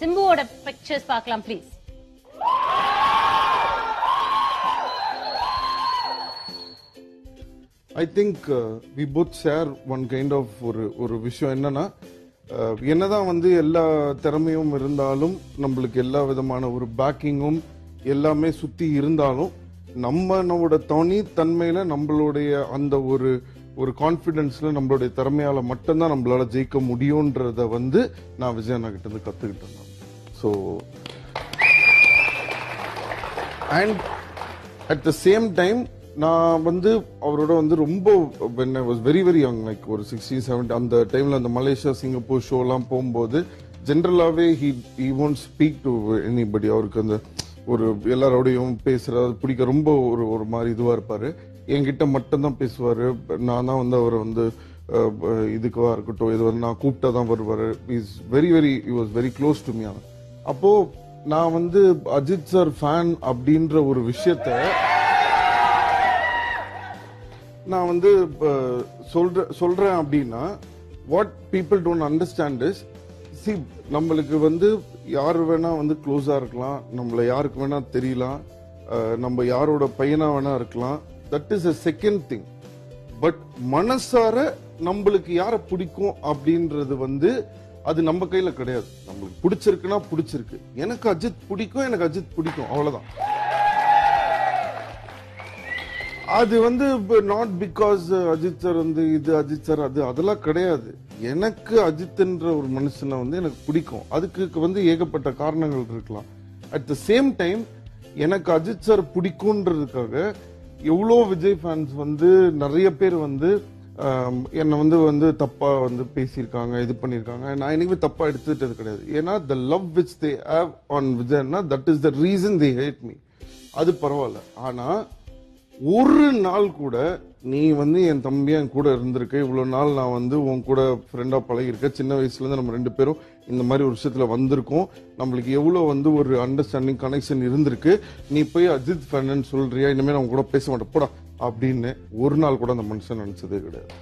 சிம்புவோட பிக்சர்ஸ் பார்க்கலாம் please. I think we both share one kind of ஒரு விஷயம் என்னன்னா என்னதான் வந்து எல்லா திறமையும் இருந்தாலும் நம்மளுக்கு எல்லா விதமான ஒரு பேக்கிங்கும் எல்லாமே சுத்தி இருந்தாலும் நம்மளோட தனித்தன்மையில நம்மளுடைய அந்த ஒரு கான்பிடன்ஸ்ல நம்மளுடைய திறமையால மட்டும்தான் நம்மளால ஜெயிக்க முடியும்ன்றத வந்து நான் விஜயண்ணா கிட்ட இருந்து கத்துக்கிட்டேன். So and at the same time நான் வந்து அவரோட வந்து ரொம்ப when I was very very young like ஒரு 16 17 அந்த டைம்ல அந்த மலேசியா சிங்கப்பூர் ஷோலாம் போகும்போது ஜென்ரலாவே he won't speak to anybody. அவருக்கு அந்த ஒரு எல்லாரோடையும் பேசுறது பிடிக்க ரொம்ப ஒரு மாதிரி இதுவா இருப்பாரு. என்கிட்ட மட்டும்தான் பேசுவாரு. நான் தான் வந்து அவரை வந்து இதுக்குவா இருக்கட்டும் இது வந்து நான் கூப்பிட்டா தான் வருவாரு. Is very very he was very close to me. அப்போ நான் வந்து அஜித் சார் ஃபேன் அப்படின்ற ஒரு விஷயத்த நான் வந்து சொல்றேன் அப்படின்னா what people don't understand is நம்மளுக்கு வந்து யாரு வேணா வந்து க்ளோஸா இருக்கலாம், நம்மள யாருக்கு வேணா தெரியலாம், நம்ம யாரோட பையனா வேணா இருக்கலாம். That is a second thing. But மனசார நம்மளுக்கு யார பிடிக்கும் அப்படின்றது வந்து அது நம்ம கையில கிடையாது. நம்மளுக்கு பிடிச்சிருக்குன்னா பிடிச்சிருக்கு. எனக்கு அஜித் பிடிக்கும் அவ்வளவுதான். அது வந்து நாட் பிகாஸ் அஜித் சார் வந்து இது அஜித் சார் அது அதெல்லாம் கிடையாது. எனக்கு அஜித்ன்ற ஒரு மனுஷனை வந்து எனக்கு பிடிக்கும். அதுக்கு வந்து ஏகப்பட்ட காரணங்கள் இருக்கலாம். அட் த சேம் டைம் எனக்கு அஜித் சார் பிடிக்கும்ன்றதுக்காக எவ்வளோ விஜய் ஃபேன்ஸ் வந்து நிறைய பேர் வந்து என்னை வந்து தப்பா வந்து பேசியிருக்காங்க, இது பண்ணியிருக்காங்க. நான் என்னைக்குமே தப்பா எடுத்துட்டது கிடையாது. ஏன்னா the love which they have on விஜய்னா that is the reason they hate me. அது பரவாயில்ல. ஆனா ஒரு நாள் கூட நீ வந்து என் தம்பியா என் கூட இருந்திருக்க, இவ்வளவு நாள் நான் வந்து உன் கூட ஃப்ரெண்டா பழகிருக்கேன், சின்ன வயசுல இருந்து நம்ம 2 பேரும் இந்த மாதிரி ஒரு விஷயத்துல வந்திருக்கோம், நம்மளுக்கு எவ்வளவு வந்து ஒரு அண்டர்ஸ்டாண்டிங் கனெக்ஷன் இருந்திருக்கு, நீ போய் அஜித் ஃபேன் சொல்றியா, இனிமே நான் கூட பேச மாட்டேன் போடா அப்படின்னு ஒரு நாள் கூட அந்த மனுஷன் நினைச்சதே கிடையாது.